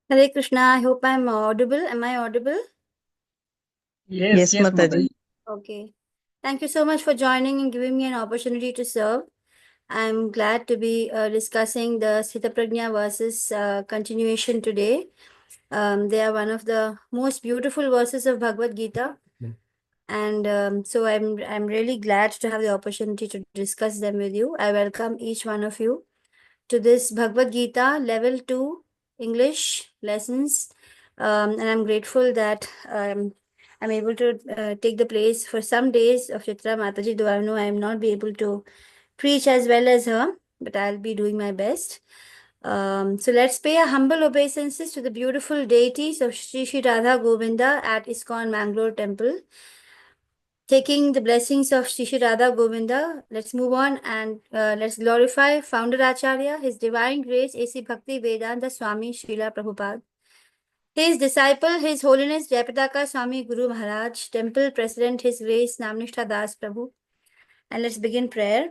Hare Krishna. I hope I'm audible. Am I audible? Yes, Yes, Mataji. Okay. Thank you so much for joining and giving me an opportunity to serve. I'm glad to be discussing the Sthita Prajna verses continuation today. They are one of the most beautiful verses of Bhagavad Gita. And so I'm really glad to have the opportunity to discuss them with you. I welcome each one of you to this Bhagavad Gita Level 2 English lessons. And I'm grateful that I'm able to take the place for some days of Chitra Mataji, though I know I am not be able to preach as well as her, but I'll be doing my best. So let's pay a humble obeisances to the beautiful deities of Sri Sri Radha Govinda at ISKCON Mangalore Temple. Taking the blessings of Sri Sri Radha Govinda, let's move on and let's glorify Founder Acharya, His Divine Grace A.C. Bhakti Vedanta Swami Srila Prabhupada. His disciple, His Holiness Jayapataka Swami Guru Maharaj, Temple President, His Grace Namnishtha Das Prabhu. And let's begin prayer.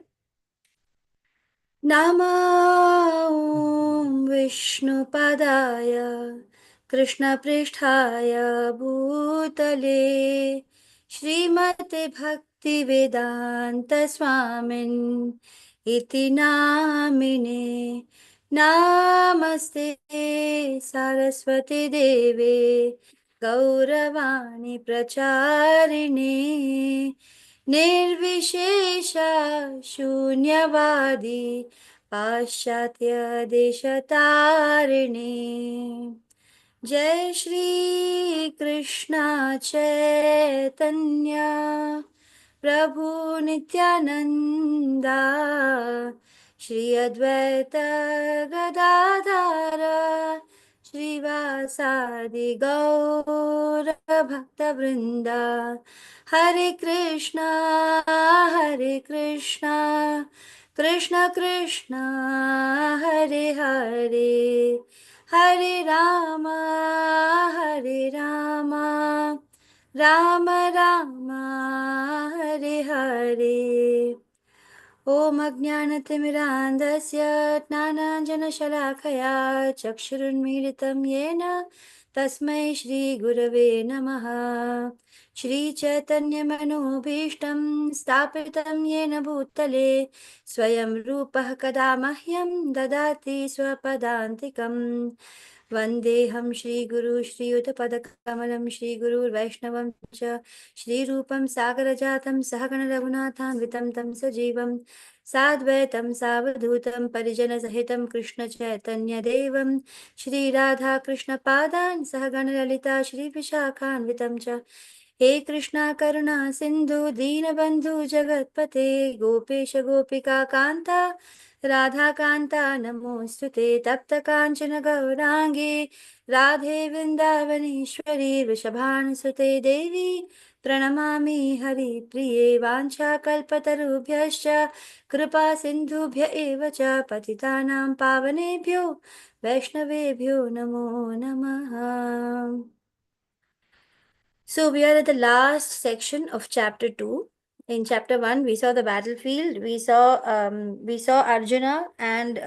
Nama Om Vishnupadaya Krishna Pristhaya Bhutale Srimate Bhakti Vedanta Swamin Iti Namine Namaste Saraswati Deve Gauravani Pracharine निर्विशेषा शून्यवादी पाश्चात्य देशतारिणे जय श्री कृष्ण चैतन्य प्रभु नित्यानंदा श्री अद्वैत गदाधर श्रीवासादि गौर भक्तवृंदा हरे कृष्णा कृष्ण कृष्ण हरे हरे हरे राम राम राम हरे हरे ॐ अज्ञानतिमिरान्धस्य ज्ञानाञ्जनशलाखया चक्षुरुन्मीलितं येन तस्मै श्रीगुरवे नमः श्रीचैतन्यमनोभीष्टं स्थापितं येन भूतले स्वयं रूपः कदा मह्यं ददाति स्वपदान्तिकम् वन्देऽहं श्रीगुरु श्रीयुतपदकमलं श्रीगुरुर्वैष्णवं च श्रीरूपं सागरजातं सहगण रघुनाथान्वितं तं सजीवं साद्वैतं सावधूतं परिजनसहितं कृष्णचैतन्यदेवं श्रीराधाकृष्णपादान् सहगणललिता श्रीविशाखान्वितं च हे कृष्णा करुणा सिन्धु दीनबन्धु जगत्पते गोपेश गोपिका कान्ता राधाकान्ता नमोऽस्तु ते तप्तकाञ्चन गौराङ्गे राधे वृन्दावनेश्वरी वृषभानुसुते देवी प्रणमामि हरिप्रिये वाञ्छाकल्पतरुभ्यश्च कृपा सिन्धुभ्य एव च पतितानां पावनेभ्यो वैष्णवेभ्यो नमो नमः. So we are at the last section of chapter 2. In chapter 1, we saw the battlefield. We saw Arjuna and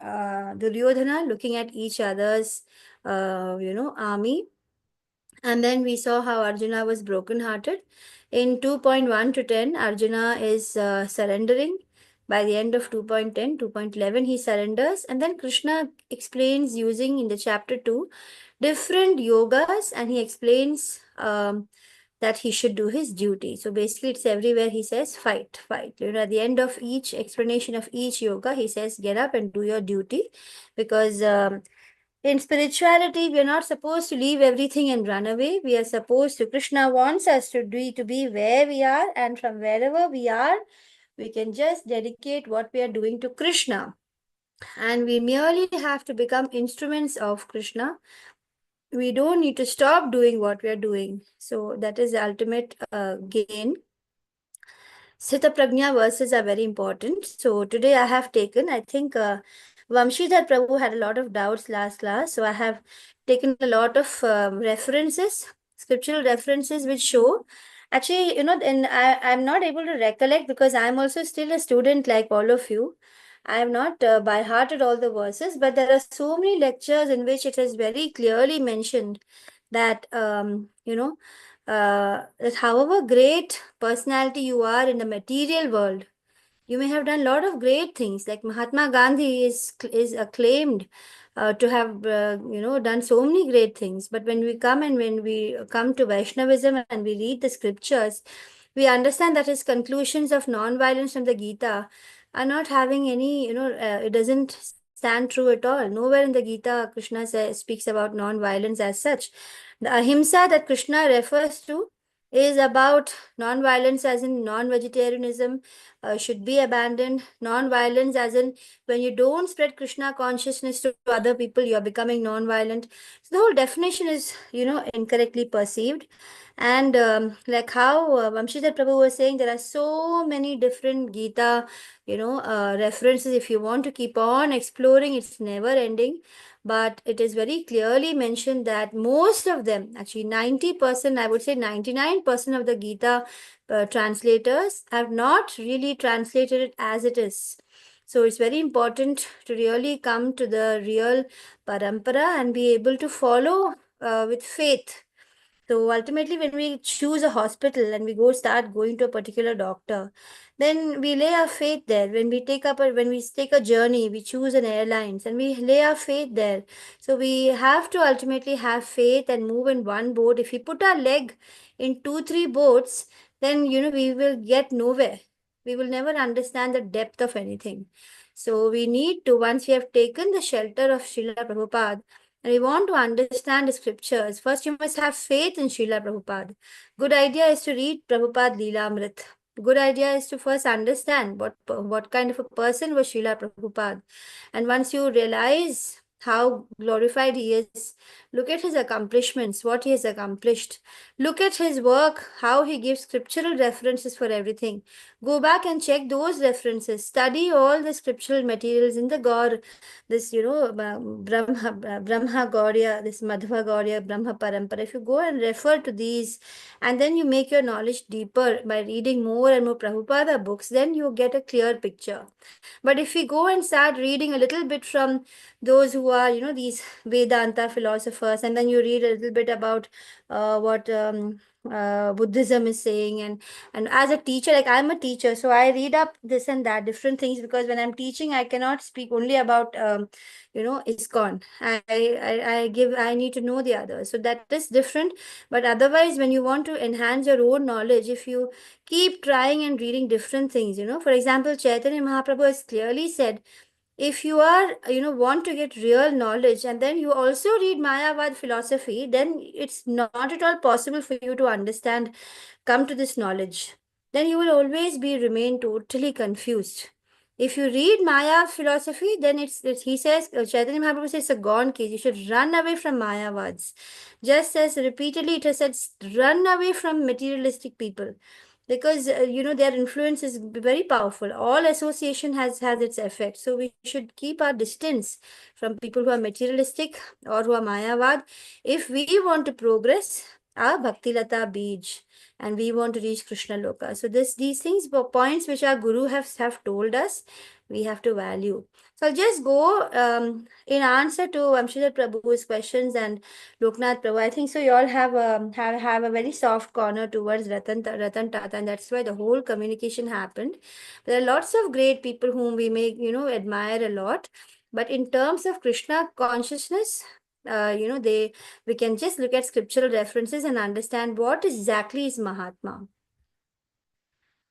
Duryodhana looking at each other's army. And then we saw how Arjuna was brokenhearted. In 2.1 to 10, Arjuna is surrendering. By the end of 2.10, 2.11, he surrenders. And then Krishna explains using in the chapter 2 different yogas, and he explains that he should do his duty. So basically, it's everywhere he says, fight, fight. At the end of each explanation of each yoga, he says, get up and do your duty. Because in spirituality, we are not supposed to leave everything and run away. We are supposed to, Krishna wants us to be where we are, and from wherever we are, We can just dedicate what we are doing to Krishna. And we merely have to become instruments of Krishna. We don't need to stop doing what we are doing. So that is the ultimate gain. Sthita Prajna verses are very important. So today I have taken, I think Vamshidhar Prabhu had a lot of doubts last class. So I have taken a lot of references, scriptural references, which show actually, and I'm not able to recollect because I'm also still a student like all of you. I have not by hearted all the verses, but there are so many lectures in which it is very clearly mentioned that, that however great personality you are in the material world, you may have done a lot of great things. Like Mahatma Gandhi is acclaimed to have done so many great things. But when we come to Vaishnavism and we read the scriptures, we understand that his conclusions of non-violence from the Gita are not having any, it doesn't stand true at all. Nowhere in the Gita Krishna speaks about non-violence as such. The ahimsa that Krishna refers to is about non-violence as in non-vegetarianism, should be abandoned. Non-violence, as in when you don't spread Krishna consciousness to other people, you are becoming non-violent. So the whole definition is, incorrectly perceived. And like how Vamshidhar Prabhu was saying, there are so many different Gita, references. If you want to keep on exploring, it's never ending. But it is very clearly mentioned that most of them, actually 90%, I would say 99% of the Gita translators have not really translated it as it is. So it's very important to really come to the real parampara and be able to follow with faith. So ultimately, when we choose a hospital and we start going to a particular doctor, then we lay our faith there. When we take a journey, we choose an airlines and we lay our faith there. So we have to ultimately have faith and move in one boat. If we put our leg in two, three boats, then we will get nowhere. We will never understand the depth of anything. So we need to, once we have taken the shelter of Srila Prabhupada, and we want to understand the scriptures, first you must have faith in Srila Prabhupada. Good idea is to read Prabhupada Leelamrit. Good idea is to first understand what kind of a person was Srila Prabhupada. And once you realize how glorified he is, look at his accomplishments, what he has accomplished. Look at his work, how he gives scriptural references for everything. Go back and check those references. Study all the scriptural materials in the Gaur, this, Brahma Gaurya, this Madhva Gaurya, Brahma Parampara. If you go and refer to these, and then you make your knowledge deeper by reading more and more Prabhupada books, then you get a clear picture. But if we go and start reading a little bit from those who are, these Vedanta philosophers, and then you read a little bit about what Buddhism is saying, and as a teacher, like I'm a teacher, so I read up this and that different things, because when I'm teaching, I cannot speak only about ISKCON. I need to know the others, so that is different. But otherwise, when you want to enhance your own knowledge, if you keep trying and reading different things, for example, Chaitanya Mahaprabhu has clearly said, if you are want to get real knowledge and then you also read Mayavad philosophy, then it's not at all possible for you to understand, come to this knowledge. Then you will always remain totally confused. If you read Maya philosophy, then it's he says, Chaitanya Mahaprabhu says, it's a gone case. You should run away from Mayavads. Just as repeatedly it has said, run away from materialistic people, because their influence is very powerful. All association has its effect, so we should keep our distance from people who are materialistic or who are Mayavad if we want to progress our Bhakti Lata Bij and we want to reach Krishna Loka. So these things were points which our Guru have told us we have to value. So I'll just go in answer to Amshidhar Prabhu's questions and Loknath Prabhu. I think so. You all have a very soft corner towards Ratan Tata, and that's why the whole communication happened. There are lots of great people whom we may admire a lot, but in terms of Krishna consciousness, we can just look at scriptural references and understand what exactly is Mahatma.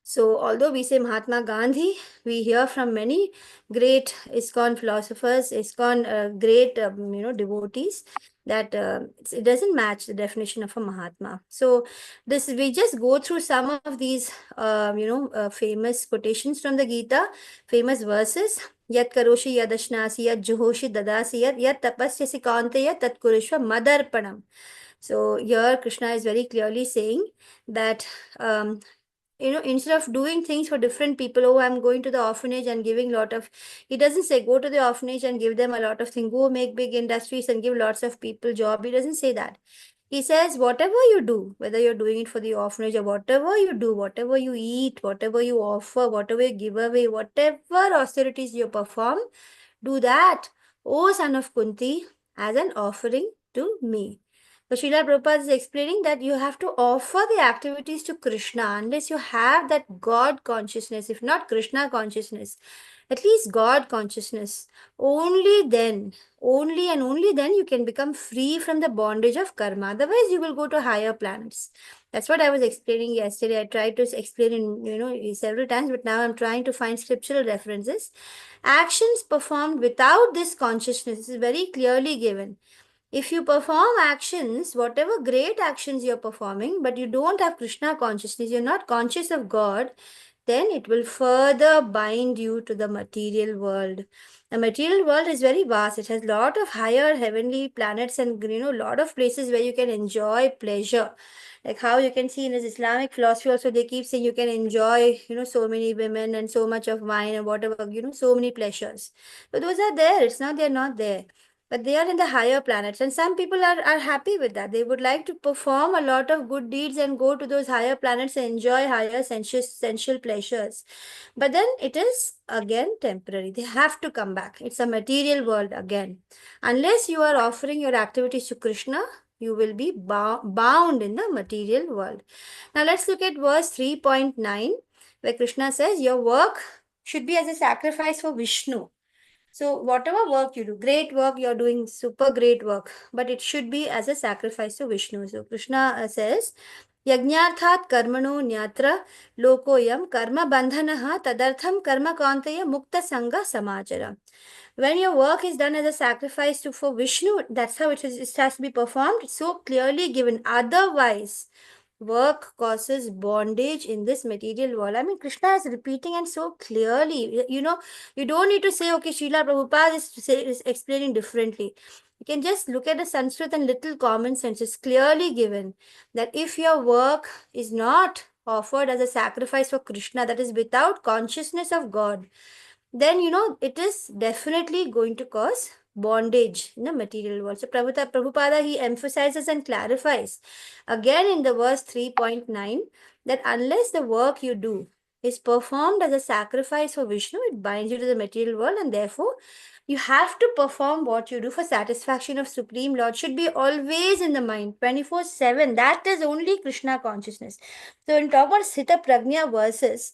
So, although we say Mahatma Gandhi, we hear from many great ISKCON philosophers, ISKCON great devotees, that it doesn't match the definition of a Mahatma. So we just go through some of these, famous quotations from the Gita, famous verses. Yat karoshi yadashnasi yat juhoshi dadasi yat tapasyasi kaunteya tat kurishva madarpanam. So here Krishna is very clearly saying that, instead of doing things for different people, oh, I'm going to the orphanage and giving lot of, he doesn't say go to the orphanage and give them a lot of things, go make big industries and give lots of people job. He doesn't say that. He says, whatever you do, whether you're doing it for the orphanage or whatever you do, whatever you eat, whatever you offer, whatever you give away, whatever austerities you perform, do that, O son of Kunti, as an offering to me. So Srila Prabhupada is explaining that you have to offer the activities to Krishna unless you have that God consciousness, if not Krishna consciousness, at least God consciousness. Only then, only and only then you can become free from the bondage of karma. Otherwise, you will go to higher planets. That's what I was explaining yesterday. I tried to explain in, several times, but now I'm trying to find scriptural references. Actions performed without this consciousness is very clearly given. If you perform actions, whatever great actions you're performing, but you don't have Krishna consciousness, you're not conscious of God, then it will further bind you to the material world. The material world is very vast. It has a lot of higher heavenly planets and, lot of places where you can enjoy pleasure. Like how you can see in this Islamic philosophy also, they keep saying you can enjoy, so many women and so much of wine and whatever, so many pleasures. So those are there. It's not they're not there, but they are in the higher planets, and some people are happy with that. They would like to perform a lot of good deeds and go to those higher planets and enjoy higher sensual pleasures, but then it is again temporary. They have to come back. It's a material world again. Unless you are offering your activities to Krishna, you will be bound in the material world. Now let's look at verse 3.9, where Krishna says your work should be as a sacrifice for Vishnu. So whatever work you do, great work, you're doing super great work, but it should be as a sacrifice to Vishnu. So Krishna says, Yajnarthat karmano nyatra lokoyam karma bandhanaha tadartham karma kantaya mukta sangha samachara. When your work is done as a sacrifice for Vishnu, that's how it has to be performed. It's so clearly given. Otherwise, work causes bondage in this material world. I mean, Krishna is repeating and so clearly. You don't need to say, okay, Srila Prabhupada is explaining differently. You can just look at the Sanskrit and little common sense. It's clearly given that if your work is not offered as a sacrifice for Krishna, that is without consciousness of God, then it is definitely going to cause bondage in the material world. So Prabhupada, he emphasizes and clarifies again in the verse 3.9 that unless the work you do is performed as a sacrifice for Vishnu, it binds you to the material world, and therefore you have to perform what you do for satisfaction of Supreme Lord. Should be always in the mind, 24/7. That is only Krishna consciousness. So when talk about Sthita Prajna verses,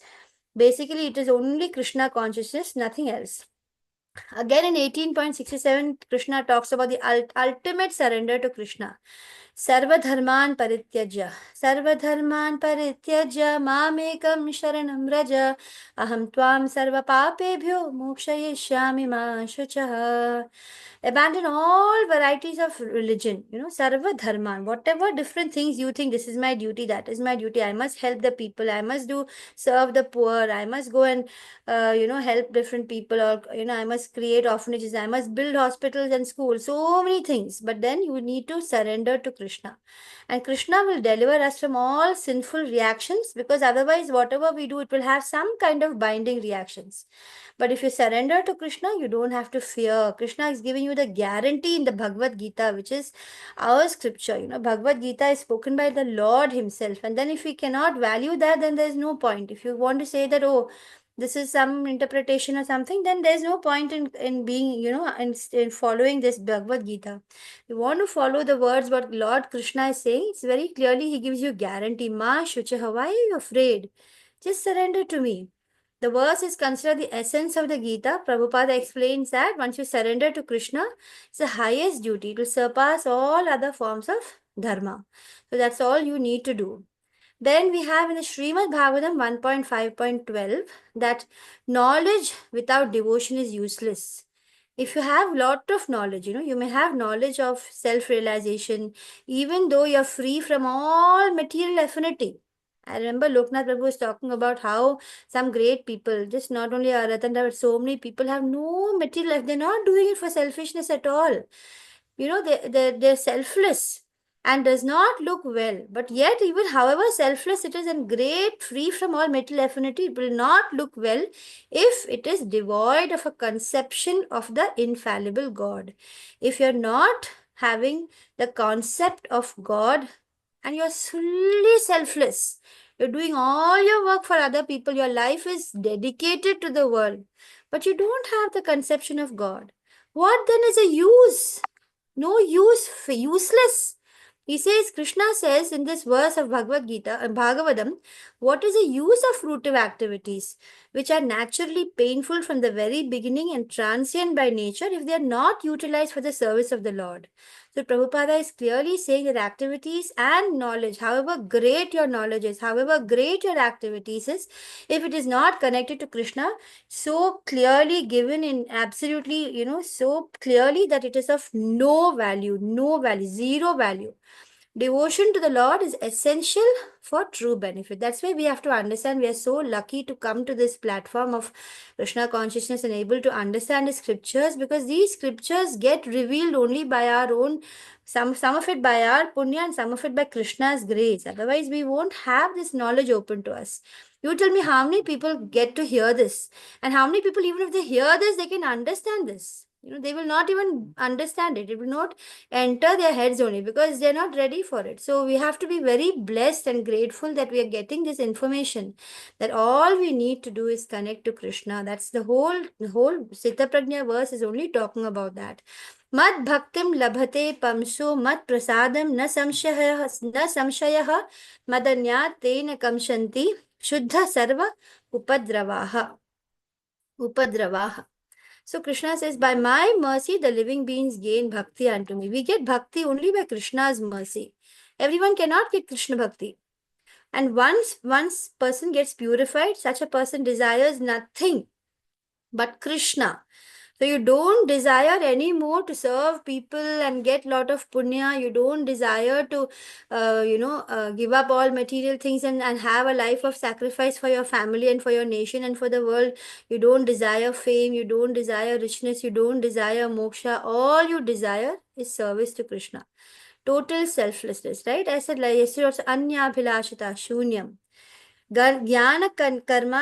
basically it is only Krishna consciousness, nothing else. Again in 18.67, Krishna talks about the ultimate surrender to Krishna. Sarvadharman parityajya. Sarvadharman parityajya mamekam sharanam raja. Aham tvam sarva papebhyo mokshayishyami ma shuchaha. Abandon all varieties of religion, sarva dharma, whatever different things you think, this is my duty, that is my duty, I must help the people, I must serve the poor, I must go and help different people, or I must create orphanages, I must build hospitals and schools, so many things. But then you need to surrender to Krishna, and Krishna will deliver us from all sinful reactions, because otherwise whatever we do, it will have some kind of binding reactions. But if you surrender to Krishna, you don't have to fear. Krishna is giving you the guarantee in the Bhagavad Gita, which is our scripture. Bhagavad Gita is spoken by the Lord himself. And then if we cannot value that, then there's no point. If you want to say that, oh, this is some interpretation or something, then there's no point in being, in following this Bhagavad Gita. You want to follow the words what Lord Krishna is saying, it's very clearly, he gives you guarantee. Ma Shuchaha, why are you afraid? Just surrender to me. The verse is considered the essence of the Gita. Prabhupada explains that once you surrender to Krishna, it's the highest duty. It will surpass all other forms of dharma. So that's all you need to do. Then we have in the Srimad Bhagavatam 1.5.12 that knowledge without devotion is useless. If you have lot of knowledge, you may have knowledge of self-realization, even though you're free from all material affinity. I remember Loknath Prabhu was talking about how some great people, just not only Ratan, but so many people have no material life. They're not doing it for selfishness at all. They're selfless and does not look well. But yet, even however selfless it is and great, free from all material affinity, it will not look well if it is devoid of a conception of the infallible God. If you're not having the concept of God and you're fully selfless, you're doing all your work for other people, your life is dedicated to the world, but you don't have the conception of God. What then is a use? No use, useless. He says, Krishna says in this verse of Bhagavad Gita, Bhagavatam, what is the use of fruitive activities, which are naturally painful from the very beginning and transient by nature if they are not utilized for the service of the Lord? So Prabhupada is clearly saying that activities and knowledge, however great your knowledge is, however great your activities is, if it is not connected to Krishna, so clearly given in absolutely, so clearly that it is of no value, zero value. Devotion to the Lord is essential for true benefit. That's why we have to understand we are so lucky to come to this platform of Krishna consciousness and able to understand the scriptures, because these scriptures get revealed only by our own, some of it by our punya and some of it by Krishna's grace. Otherwise, we won't have this knowledge open to us. You tell me how many people get to hear this, and how many people, even if they hear this, they can understand this. They will not even understand it. It will not enter their heads only because they're not ready for it. So we have to be very blessed and grateful that we are getting this information, that all we need to do is connect to Krishna. That's the whole Sita Prajna verse is only talking about that. Mad bhaktim labhate pamso mad prasadam na samshayah madanyat tena kamshanti shuddha sarva upadravaha. So Krishna says, by my mercy, the living beings gain bhakti unto me. We get bhakti only by Krishna's mercy. Everyone cannot get Krishna bhakti. And once person gets purified, such a person desires nothing but Krishna. So you don't desire anymore to serve people and get lot of punya. You don't desire to, give up all material things and have a life of sacrifice for your family and for your nation and for the world. You don't desire fame. You don't desire richness. You don't desire moksha. All you desire is service to Krishna. Total selflessness, right? I said like yesterday also, anya bhilashita shunyam. ज्ञान कर्मा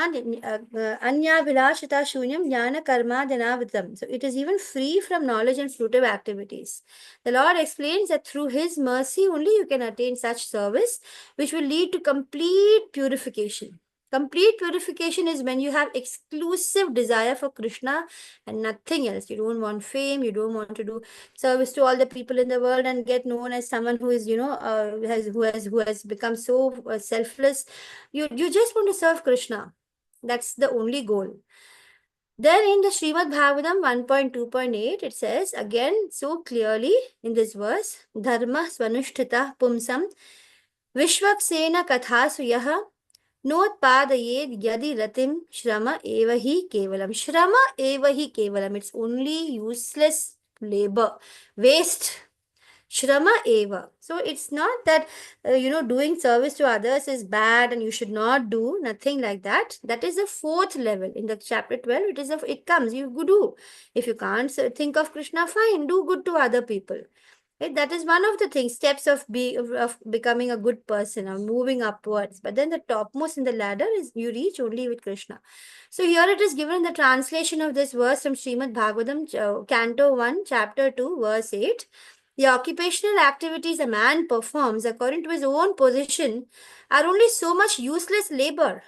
अन्याभिलाषिता शून्यम ज्ञान कर्मादनावृतम. So it is even free from knowledge and fruitive activities. The Lord explains that through His mercy only you can attain such service, which will lead to complete purification. Complete purification is when you have exclusive desire for Krishna and nothing else. You don't want fame. You don't want to do service to all the people in the world and get known as someone who is, who has become so selfless. You just want to serve Krishna. That's the only goal. Then in the Srimad Bhagavatam 1.2.8, it says again so clearly in this verse, Dharma svanushtita pumsam vishvaksena kathasu yaha notpadayed yadi ratim shrama evahi kevalam. Shrama evahi kevalam. It's only useless labor, waste. Shrama eva. So it's not that, doing service to others is bad and you should not do, nothing like that. That is the fourth level. In the chapter 12, it comes, you do. If you can't think of Krishna, fine, do good to other people. Right? That is one of the things, steps of becoming a good person or moving upwards. But then the topmost in the ladder is you reach only with Krishna. So here it is given in the translation of this verse from Srimad Bhagavatam, Canto 1, Chapter 2, Verse 8. The occupational activities a man performs according to his own position are only so much useless labor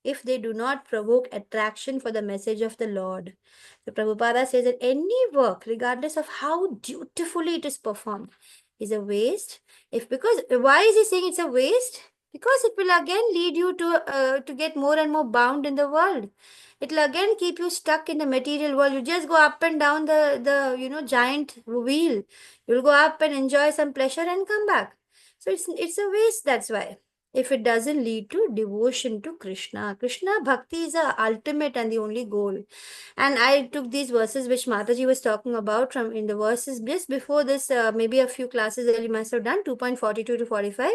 if they do not provoke attraction for the message of the Lord. The Prabhupada says that any work, regardless of how dutifully it is performed, is a waste. Why is he saying it's a waste? Because it will again lead you to get more and more bound in the world. It will again keep you stuck in the material world. You just go up and down the giant wheel. You'll go up and enjoy some pleasure and come back. So it's a waste, that's why. if it doesn't lead to devotion to Krishna. Krishna Bhakti is the ultimate and the only goal. And I took these verses which Mataji was talking about from in the verses just before this, maybe a few classes that you must have done, 2.42 to 45.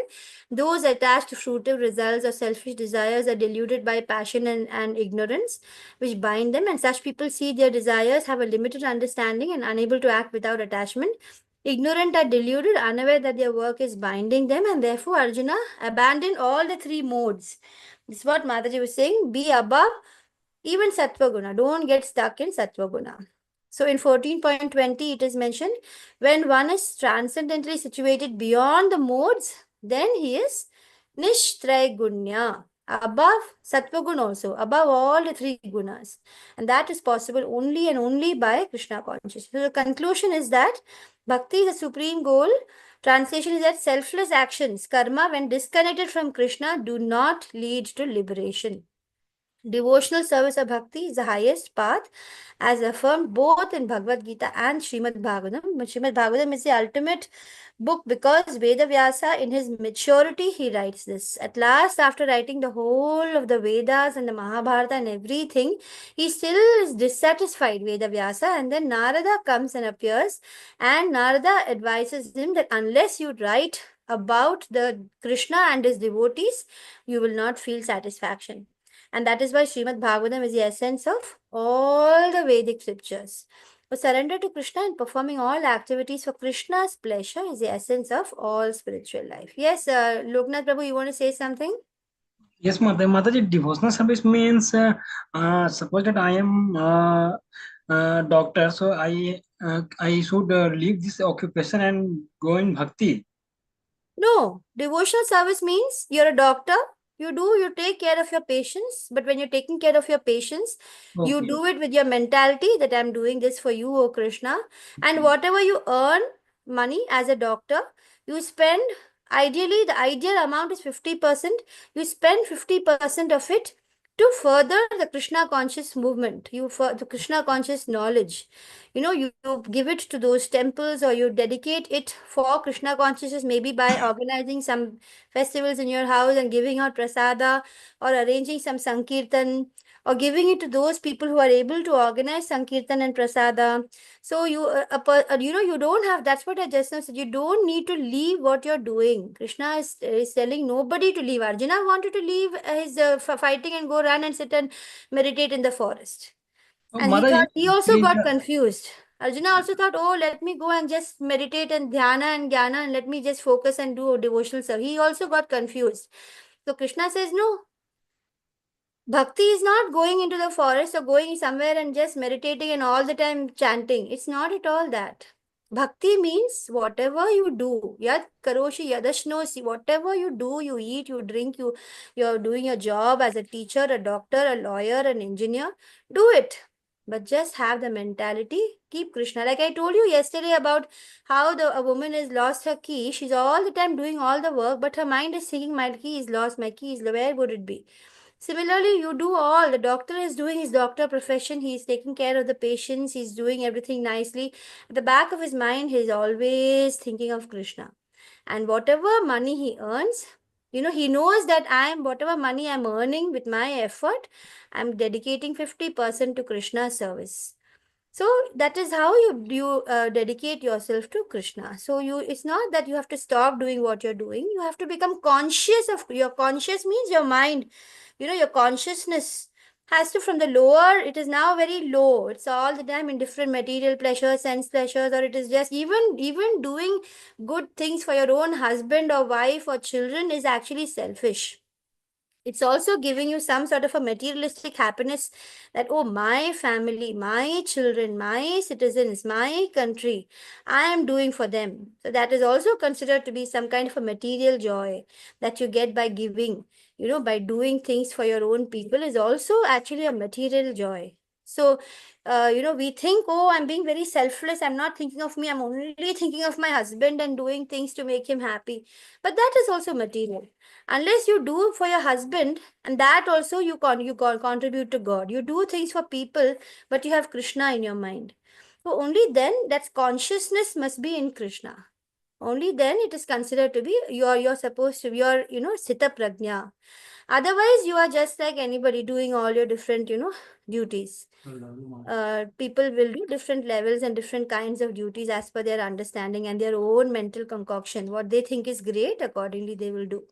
Those attached to fruitive results or selfish desires are deluded by passion and ignorance, which bind them. And such people see their desires, have a limited understanding, and unable to act without attachment. Ignorant are deluded, unaware that their work is binding them, and therefore, Arjuna, abandon all the three modes. This is what Mataji was saying. Be above even Sattva Guna. Don't get stuck in Sattva Guna. So in 14.20, it is mentioned, when one is transcendently situated beyond the modes, then he is Nishtraigunya, above Sattva Guna also, above all the three gunas. And that is possible only and only by Krishna consciousness. So the conclusion is that Bhakti is the supreme goal. Translation is that selfless actions, karma, when disconnected from Krishna, do not lead to liberation. Devotional service of bhakti is the highest path, as affirmed both in Bhagavad Gita and Srimad Bhagavatam. Srimad Bhagavatam is the ultimate book because Veda Vyasa, in his maturity, he writes this. At last, after writing the whole of the Vedas and the Mahabharata and everything, he still is dissatisfied, Veda Vyasa, and then Narada comes and appears, and Narada advises him that unless you write about the Krishna and his devotees, you will not feel satisfaction. And that is why Srimad Bhagavatam is the essence of all the Vedic scriptures. So surrender to Krishna and performing all activities for Krishna's pleasure is the essence of all spiritual life. Yes, Loknath Prabhu, you want to say something? Yes, Mataji, devotional service means suppose that I am doctor, so I should leave this occupation and go in bhakti. No, devotional service means you're a doctor. You take care of your patients, but when you're taking care of your patients, you Okay. do it with your mentality that I'm doing this for you, O Krishna. And whatever you earn money as a doctor, you spend, ideally, the ideal amount is 50%. You spend 50% of it to further the Krishna conscious movement, for the Krishna conscious knowledge. You give it to those temples, or you dedicate it for Krishna consciousness, maybe by organizing some festivals in your house and giving out prasada, or arranging some sankirtan, or giving it to those people who are able to organize sankirtan and prasada. So you don't have, that's what I just now said, you don't need to leave what you're doing. Krishna is telling nobody to leave. Arjuna wanted to leave his fighting and go run and sit and meditate in the forest. So, And Mataji, he also please, got confused. Arjuna also thought, oh, let me go and just meditate and dhyana and jnana and let me just focus and do a devotional service. He also got confused. So Krishna says, no, bhakti is not going into the forest or going somewhere and just meditating and all the time chanting. It's not at all that. Bhakti means whatever you do, yad karoshi yadashnosi, whatever you do, you eat, you drink, you're doing your job as a teacher, a doctor, a lawyer, an engineer, do it. But just have the mentality, keep Krishna. Like I told you yesterday about how a woman has lost her key. She's all the time doing all the work, but her mind is thinking, my key is lost, my key is, where would it be? Similarly, you do all. The doctor is doing his doctor profession. He's taking care of the patients. He's doing everything nicely. At the back of his mind, he's always thinking of Krishna. And whatever money he earns, he knows that whatever money I'm earning with my effort, I'm dedicating 50% to Krishna's service. So that is how you dedicate yourself to Krishna. So it's not that you have to stop doing what you're doing. You have to become conscious of, your conscious means your mind, your consciousness has to, from the lower, it is now very low. It's all the time in different material pleasures, sense pleasures, or it is just even doing good things for your own husband or wife or children is actually selfish. It's also giving you some sort of a materialistic happiness that, oh, my family, my children, my citizens, my country, I am doing for them. So that is also considered to be some kind of a material joy that you get by giving, by doing things for your own people is also actually a material joy. So, we think, oh, I'm being very selfless. I'm not thinking of me. I'm only thinking of my husband and doing things to make him happy. But that is also material. Unless you do for your husband, and that also you contribute to God. You do things for people, but you have Krishna in your mind. So only then that consciousness must be in Krishna. Only then it is considered to be you're supposed to be your, sthita prajna. Otherwise, you are just like anybody doing all your different, duties. People will do different levels and different kinds of duties as per their understanding and their own mental concoction. What they think is great, accordingly they will do.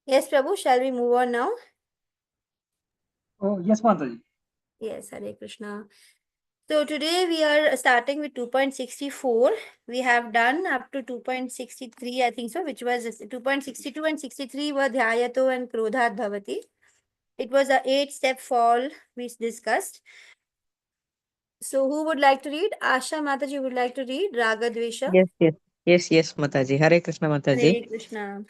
Yes, Prabhu, shall we move on now? Oh, yes, Mataji. Yes, Hare Krishna. So today we are starting with 2.64. We have done up to 2.63, I think so, which was 2.62 and 63 were Dhyayato and Krodhat Bhavati. It was a 8-step fall we discussed. So who would like to read? Asha Mataji would like to read Raga Dvesha. Yes, Mataji. Hare Krishna, Mataji. Hare Krishna.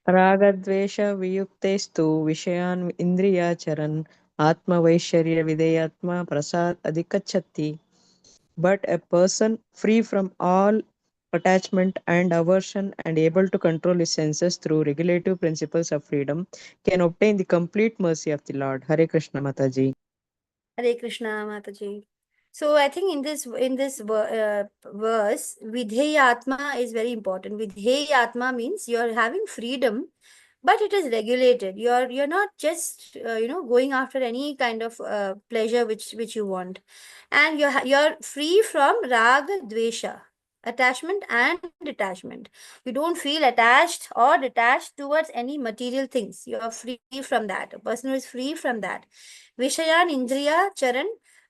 रागद्वेष वियुक्तेस्तु विषयान् इन्द्रियाचरन् आत्मवैश्वर्य विधेयात्मा प्रसाद अधिगच्छति. But a person free from all attachment and aversion and able to control his senses through regulative principles of freedom can obtain the complete mercy of the Lord. Hare Krishna, Mataji. Hare Krishna Mataji. So I think in this verse, Vidheyatma is very important. Vidheyatma means you're having freedom, but it is regulated. You're not just going after any kind of pleasure which you want, and you're free from raga dvesha, attachment and detachment. You don't feel attached or detached towards any material things. You're free from that. A person who is free from that. Vishayan Indriya Charan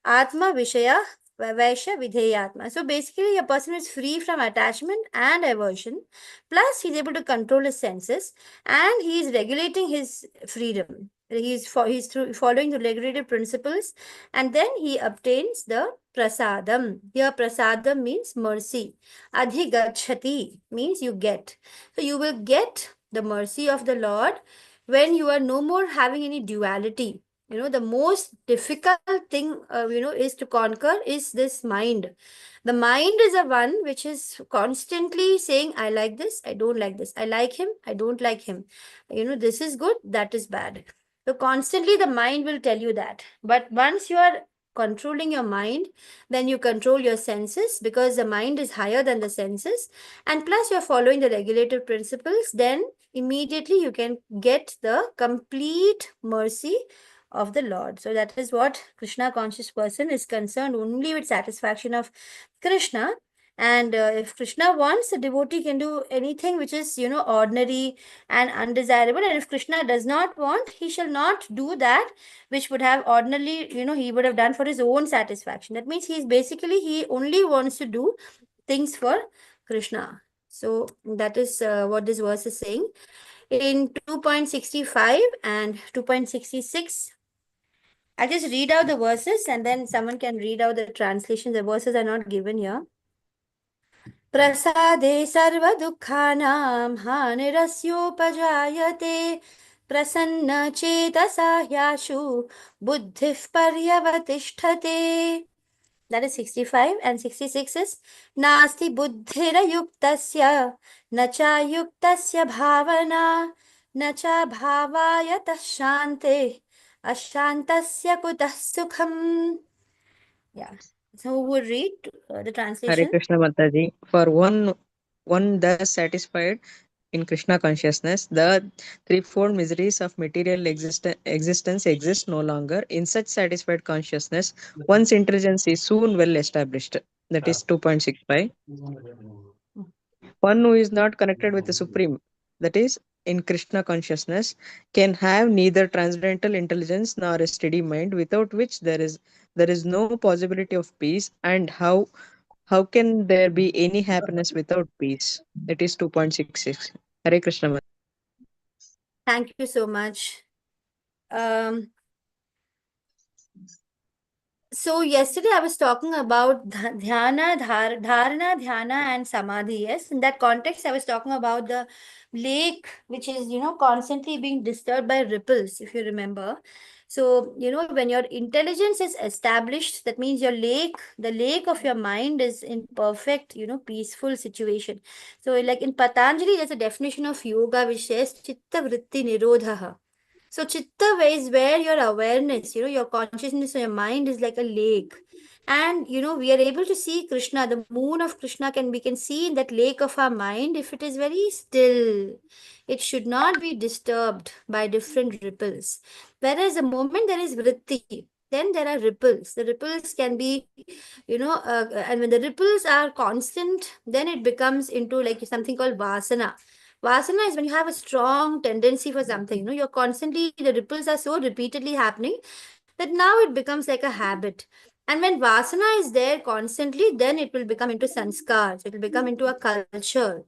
Atma Vishaya Vaisha Vidheyatma. So basically, a person is free from attachment and aversion, plus he's able to control his senses and he is regulating his freedom. He's through following the regulative principles, and then he obtains the prasadam. Here, prasadam means mercy. Adhigachati means you get. So you will get the mercy of the Lord when you are no more having any duality. The most difficult thing is to conquer is this mind. The mind is a one which is constantly saying, I like this, I don't like this, I like him, I don't like him, this is good, that is bad. So constantly the mind will tell you that. But once you are controlling your mind, then you control your senses, because the mind is higher than the senses, and plus you're following the regulative principles, then immediately you can get the complete mercy of the Lord. So that is what Krishna conscious person is concerned only with satisfaction of Krishna. And if Krishna wants, the devotee can do anything which is, ordinary and undesirable. And if Krishna does not want, he shall not do that which would have ordinarily, he would have done for his own satisfaction. That means he only wants to do things for Krishna. So that is what this verse is saying. In 2.65 and 2.66, I just read out the verses and then someone can read out the translation. The verses are not given here. प्रसादे सर्वदुःखानां हानिरस्योपजायते प्रसन्नचेतसा ह्याशु बुद्धिः पर्यवतिष्ठते. That is 65, and 66 is Nasti buddhirayuktasya nacha yuktasya bhavana nacha bhavayatah shante ashantasya kutah sukham. Yeah. So who would read the Hare translation? Krishna, Mataji. For one thus satisfied in Krishna consciousness, the threefold miseries of material existence exist no longer. In such satisfied consciousness, one's intelligence is soon well established. That is 2.65. One who is not connected with the Supreme, that is, in Krishna consciousness, can have neither transcendental intelligence nor a steady mind, without which there is no possibility of peace. And how can there be any happiness without peace? It is 2.66. Hare Krishna. Thank you so much. So yesterday I was talking about dharana, dhyana, and samadhi. Yes, in that context, I was talking about the lake, which is constantly being disturbed by ripples. If you remember, so when your intelligence is established, that means the lake of your mind is in perfect peaceful situation. So like in Patanjali, there's a definition of yoga which says chitta vritti nirodha. So chitta is where your awareness, your consciousness, your mind is like a lake. And we are able to see Krishna, the moon of Krishna we can see in that lake of our mind if it is very still. It should not be disturbed by different ripples. Whereas the moment there is vritti, then there are ripples. The ripples can be, and when the ripples are constant, then it becomes into like something called vasana. Vasana is when you have a strong tendency for something. You're constantly, the ripples are so repeatedly happening that now it becomes like a habit. And when vasana is there constantly, then it will become into sanskars, it will become into a culture,